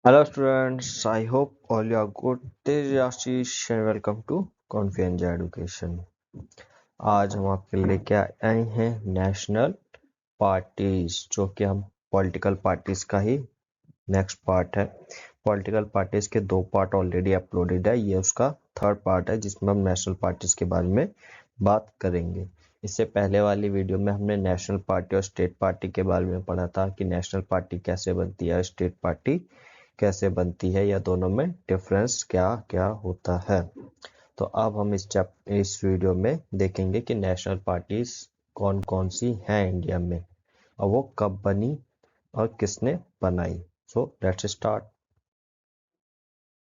Hello students, I hope all you are good. This is Ashish and welcome to Confiance Education. आज हम आपके लिए लेके आए हैं नेशनल पार्टीज, जो कि हम पॉलिटिकल पार्टीज का ही नेक्स्ट पार्ट है। पॉलिटिकल पार्टीज के दो पार्ट ऑलरेडी अपलोडेड है, ये उसका थर्ड पार्ट है जिसमें हम नेशनल पार्टीज के बारे में बात करेंगे। इससे पहले वाली वीडियो में हमने नेशनल पार्टी और स्टेट पार्टी के बारे में पढ़ा था कि नेशनल पार्टी कैसे बनती है, स्टेट पार्टी कैसे बनती है, या दोनों में डिफरेंस क्या क्या होता है। तो अब हम इस वीडियो में देखेंगे कि नेशनल पार्टीज कौन कौन सी हैं इंडिया में और वो कब बनी और किसने बनाई। So let's start.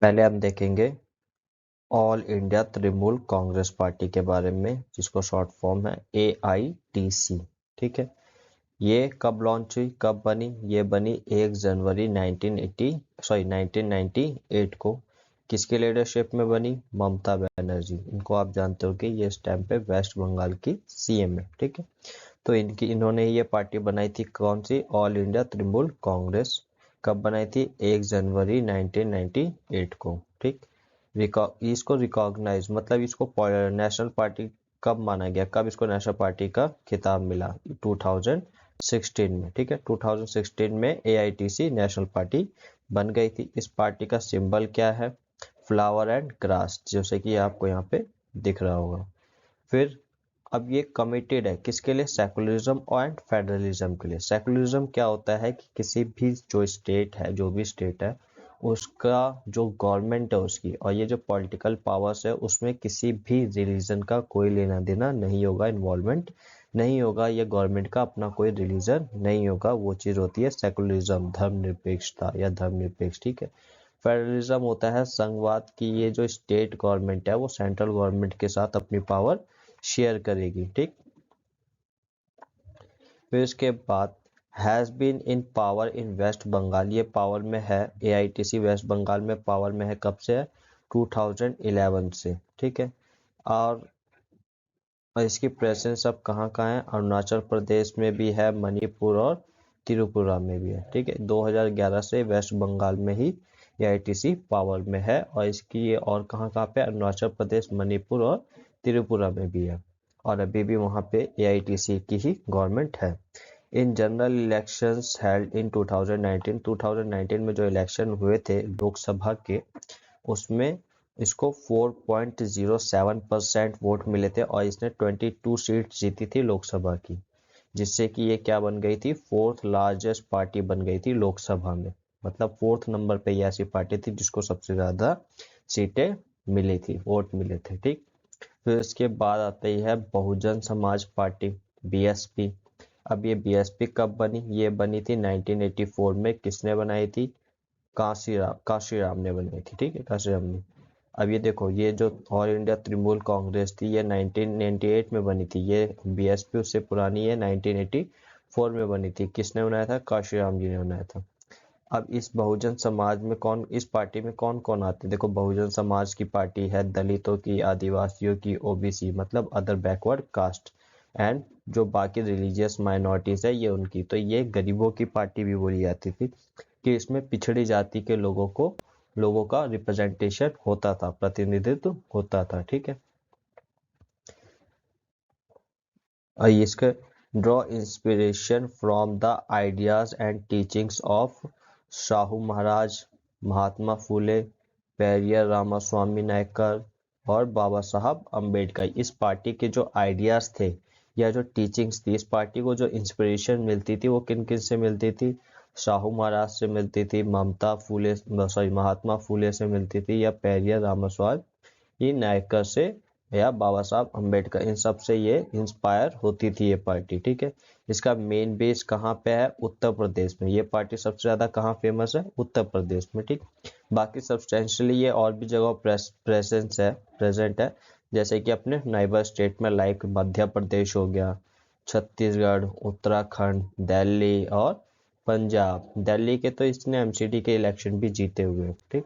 पहले हम देखेंगे all India Trinamool Congress party के बारे में, जिसको शॉर्ट फॉर्म है AITC। ठीक है, ये कब लॉन्च हुई, कब बनी? ये बनी 1 जनवरी 1998 को। किसके लीडरशिप में बनी? ममता बनर्जी। इनको आप जानते हो कि ये इस टाइम पे वेस्ट बंगाल की CM है। ठीक है, तो इन्होंने ये पार्टी बनाई थी, कौन सी? All India Trinamool Congress. कब बनाई थी? 1 जनवरी 1998 को। ठीक, इसको रिकॉग्नाइज मतलब इसको नेशनल पार्टी कब माना गया, कब इसको नेशनल पार्टी का खिताब मिला? 2016 में। ठीक है, 2016 में AITC नेशनल पार्टी बन गई थी। इस पार्टी का सिंबल क्या है? फ्लावर एंड ग्रास, जैसे कि आपको यहाँ पे दिख रहा होगा। फिर अब ये कमिटेड है किसके लिए? सेकुलरिज्म एंड फेडरलिज्म के लिए। सेकुलरिज्म क्या होता है कि किसी भी जो स्टेट है, जो भी स्टेट है, उसका जो गवर्नमेंट है उसकी, और ये जो पॉलिटिकल पावर्स है, उसमें किसी भी रिलीजन का कोई लेना देना नहीं होगा, इन्वॉल्वमेंट नहीं होगा। ये गवर्नमेंट का अपना कोई रिलीजन नहीं होगा। वो चीज़ होती है सेकुलरिज्म, धर्मनिरपेक्षता या धर्मनिरपेक्ष। ठीक है, फेडरलिज्म होता है संघवाद की ये जो स्टेट गवर्नमेंट है वो सेंट्रल गवर्नमेंट के साथ अपनी पावर शेयर करेगी। ठीक, फिर इसके बाद has been in power in West Bengal. ये पावर में है, AITC वेस्ट बंगाल में पावर में है। कब से है? 2011 से। ठीक है, और इसकी प्रेजेंस अब कहाँ कहाँ है? अरुणाचल प्रदेश में भी है, मणिपुर और त्रिपुरा में भी है। ठीक है, 2011 से वेस्ट बंगाल में ही AITC पावर में है, और इसकी ये और कहाँ कहाँ पे? अरुणाचल प्रदेश, मणिपुर और त्रिपुरा में भी है, और अभी भी वहाँ पे AITC की ही गवर्नमेंट है। In general elections held in 2019 में जो इलेक्शन हुए थे लोकसभा के, उसमें इसको 4.07% वोट मिले थे, और इसने 22 सीट जीती थी लोकसभा की, जिससे कि ये क्या बन गई थी? फोर्थ लार्जेस्ट पार्टी बन गई थी लोकसभा में। मतलब फोर्थ नंबर पे ये ऐसी पार्टी थी जिसको सबसे ज्यादा सीटें मिली थी, वोट मिले थे। ठीक, फिर इसके बाद आती है बहुजन समाज पार्टी, BSP। अब ये BSP कब बनी? ये बनी थी 1984 में। किसने बनाई थी? काशीराम ने बनाई थी। ठीक है, काशीराम ने। अब ये देखो, ये जो ऑल इंडिया तृणमूल कांग्रेस थी ये 1998 में बनी थी। ये BSP उससे पुरानी है, 1984 में बनी थी। किसने बनाया था? काशीराम जी ने बनाया था। अब इस बहुजन समाज में कौन, इस पार्टी में कौन कौन आते हैं? देखो, बहुजन समाज की पार्टी है दलितों की, आदिवासियों की, OBC मतलब अदर बैकवर्ड कास्ट, एंड जो बाकी रिलीजियस माइनॉरिटीज है ये उनकी। तो ये गरीबों की पार्टी भी बोली जाती थी कि इसमें पिछड़ी जाति के लोगों का रिप्रेजेंटेशन होता था, प्रतिनिधित्व होता था। ठीक है, आइए इसका draw inspiration from the ideas and teachings of Shahu Maharaj, Mahatma Phule, Periyar Ramaswamy Naicker और बाबा साहब अम्बेडकर। इस पार्टी के जो आइडियाज थे या जो टीचिंग्स थी, इस पार्टी को जो इंस्पिरेशन मिलती थी वो किन किन से मिलती थी? शाहू महाराज से मिलती थी, महात्मा फूले से मिलती थी, या पेरियर रामास्वामी नायकर से, या बाबा साहब अम्बेडकर। इन सब से ये इंस्पायर होती थी ये पार्टी। ठीक है, इसका मेन बेस कहाँ पे है? उत्तर प्रदेश में। ये पार्टी सबसे ज्यादा कहाँ फेमस है? उत्तर प्रदेश में। ठीक, बाकी सब्सटेंशियली ये और भी जगह प्रेजेंट है, जैसे कि अपने नाइबर स्टेट में, लाइक मध्य प्रदेश हो गया, छत्तीसगढ़, उत्तराखंड, दिल्ली और पंजाब। दिल्ली के तो इसने MCD के इलेक्शन भी जीते हुए। ठीक,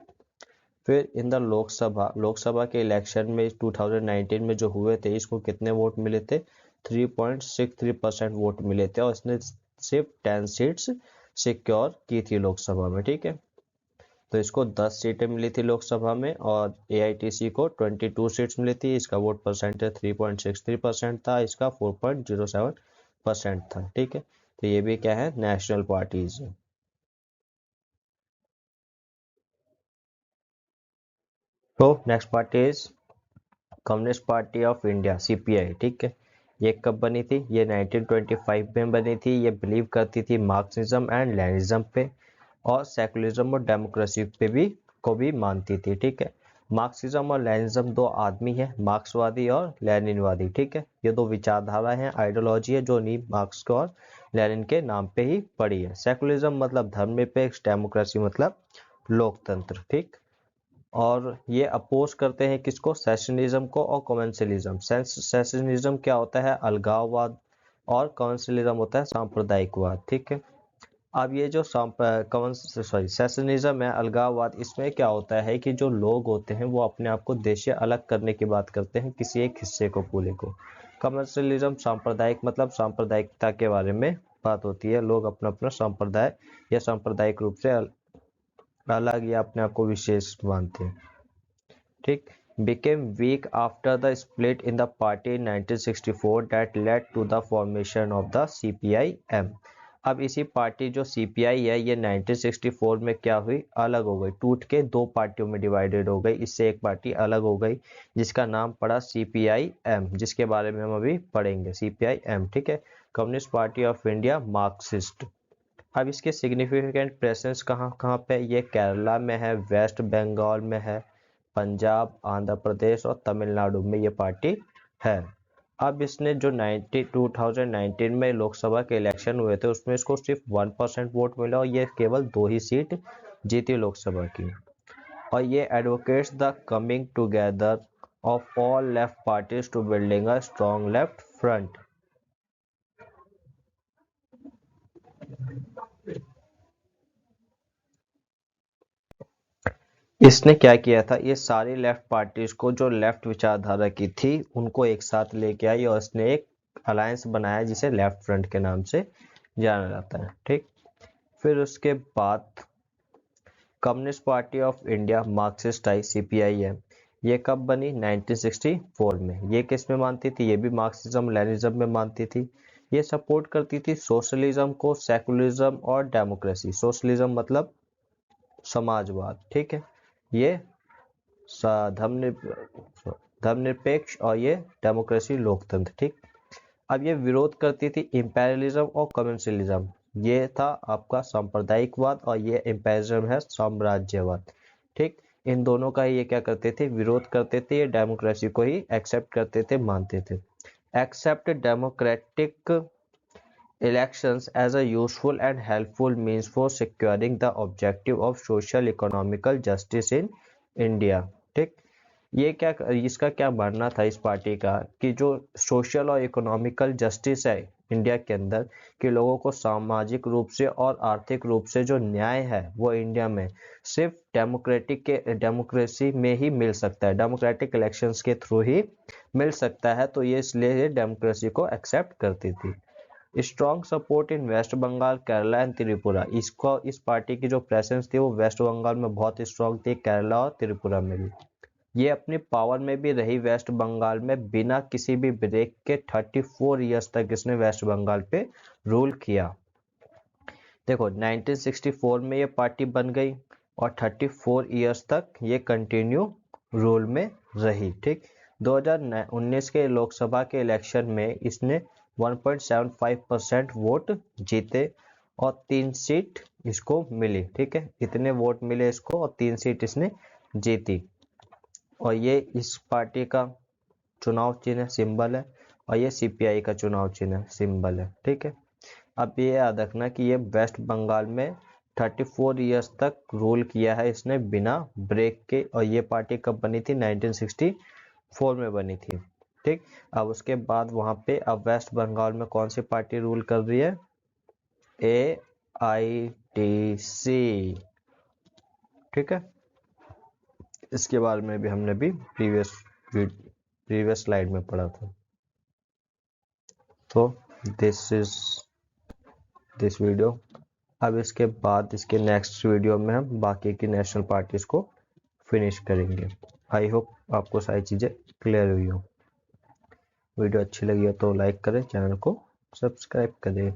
फिर इन द लोकसभा के इलेक्शन में 2019 में जो हुए थे, इसको कितने वोट मिले थे? 3.63% वोट मिले थे, और इसने सिर्फ 10 सीट्स सिक्योर की थी लोकसभा में। ठीक है, तो इसको 10 सीटें मिली थी लोकसभा में और AITC को 22 सीट्स मिली थी। इसका वोट परसेंटेज 3.63% था, इसका 4.07% था। ठीक है, तो ये भी क्या है, नेशनल पार्टीज है। तो next party is communist party of India, CPI। ठीक है, ये कब बनी थी? ये 1925 में बनी थी। ये बिलीव करती थी मार्क्सिज्म एंड लेनिज्म पे, और सेकुलरिज्म और डेमोक्रेसी पे भी को भी मानती थी। ठीक है, मार्क्सिज्म और लेनिज्म दो आदमी है, मार्क्सवादी और लेनिनवादी। ठीक है, ये दो विचारधारा है, आइडियोलॉजी है, जो नींव मार्क्स को और लेनिन के नाम पे ही पड़ी है। सेकुलरिज्म मतलब धर्मनिरपेक्ष, डेमोक्रेसी मतलब लोकतंत्र। ठीक, और ये अपोज करते हैं किसको? सेशनिज्म को और कॉमेंसलिज्म। सेशनिज्म क्या होता है? अलगाववाद, और कॉमेंसलिज्म होता है सांप्रदायिकवाद। ठीक है, अब ये जो सेशनिज्म है, अलगाववाद, इसमें क्या होता है कि जो लोग होते हैं वो अपने आप को देश से अलग करने की बात करते हैं, किसी एक हिस्से को, पूरे को। कमर्शियलिज्म सांप्रदायिक, मतलब सांप्रदायिकता के बारे में बात होती है, लोग अपना अपना संप्रदाय या सांप्रदायिक रूप से अलग या अपने आप को विशेष मानते हैं। ठीक, became weak after the split in the party in 1964 that led to the formation of the CPI-M। अब इसी पार्टी जो CPI है, ये 1964 में क्या हुई? अलग हो गई, टूट के दो पार्टियों में डिवाइडेड हो गई। इससे एक पार्टी अलग हो गई जिसका नाम पड़ा CPI-M, जिसके बारे में हम अभी पढ़ेंगे। CPI-M, ठीक है, communist party of India, Marxist. अब इसके सिग्निफिकेंट प्रेजेंस कहाँ कहाँ पे? ये केरला में है, वेस्ट बंगाल में है, पंजाब, आंध्र प्रदेश और तमिलनाडु में ये पार्टी है। अब इसने जो 2019 में लोकसभा के इलेक्शन हुए थे, उसमें इसको सिर्फ 1% वोट मिला और ये केवल 2 ही सीट जीती लोकसभा की। और ये advocates the coming together of all left parties to building a strong left front. इसने क्या किया था? ये सारी लेफ्ट पार्टीज को, जो लेफ्ट विचारधारा की थी, उनको एक साथ लेके आई और इसने एक अलायंस बनाया जिसे लेफ्ट फ्रंट के नाम से जाना जाता है। ठीक, फिर उसके बाद communist party of India, Marxist I, CPI-M। ये कब बनी? 1964 में। ये किस में मानती थी? ये भी मार्क्सिज्म लेनिज्म में मानती थी। ये सपोर्ट करती थी सोशलिज्म को, सेकुलरिज्म और डेमोक्रेसी। सोशलिज्म मतलब समाजवाद। ठीक है, ये धर्मनिरपेक्ष, और ये डेमोक्रेसी, लोकतंत्र। ठीक, अब ये विरोध करती थी इंपेरियलिज्म और कम्युनलिज्म। ये था आपका सांप्रदायिकवाद और ये इंपेरियलिज्म है साम्राज्यवाद। ठीक, इन दोनों का ये क्या करते थे? विरोध करते थे। ये डेमोक्रेसी को ही एक्सेप्ट करते थे, मानते थे। Accept democratic elections as a useful and helpful means for securing the objective of social economical justice in India। ठीक, ये क्या, इसका क्या मानना था इस पार्टी का कि जो सोशल और इकोनॉमिकल जस्टिस है इंडिया के अंदर, कि लोगों को सामाजिक रूप से और आर्थिक रूप से जो न्याय है वो इंडिया में सिर्फ डेमोक्रेसी में ही मिल सकता है, डेमोक्रेटिक इलेक्शंस के थ्रू ही मिल सकता है। तो ये इसलिए डेमोक्रेसी को एक्सेप्ट करती थी। Strong support in West Bengal, Kerala and Tripura. इसको, इस पार्टी की जो प्रेजेंस थी वो वेस्ट बंगाल में बहुत स्ट्रॉन्ग थी, केरला और त्रिपुरा में भी। ये अपनी पावर में भी रही वेस्ट बंगाल में, बिना किसी भी ब्रेक के 34 इयर्स तक इसने वेस्ट बंगाल पे रूल किया। देखो 1964 में ये पार्टी बन गई और 34 इयर्स तक ये कंटिन्यू रूल में रही। ठीक, 2019 के लोकसभा के इलेक्शन में इसने 1.75% वोट जीते और 3 सीट इसको मिली। ठीक है, इतने वोट मिले इसको और 3 सीट इसने जीती। और ये इस पार्टी का चुनाव चिन्ह सिंबल है और ये CPI का चुनाव चिन्ह सिंबल है। ठीक है, अब ये याद रखना कि ये वेस्ट बंगाल में 34 इयर्स तक रूल किया है इसने बिना ब्रेक के। और ये पार्टी कब बनी थी? 1964 में बनी थी। ठीक, अब उसके बाद वहां पे अब वेस्ट बंगाल में कौन सी पार्टी रूल कर रही है? AITC। ठीक है, इसके बारे में भी हमने भी प्रीवियस स्लाइड में पढ़ा था। तो दिस इज दिस वीडियो। अब इसके बाद इसके नेक्स्ट वीडियो में हम बाकी की नेशनल पार्टीज को फिनिश करेंगे। आई होप आपको सारी चीज़ें क्लियर हुई हो। वीडियो अच्छी लगी हो तो लाइक करें, चैनल को सब्सक्राइब करें।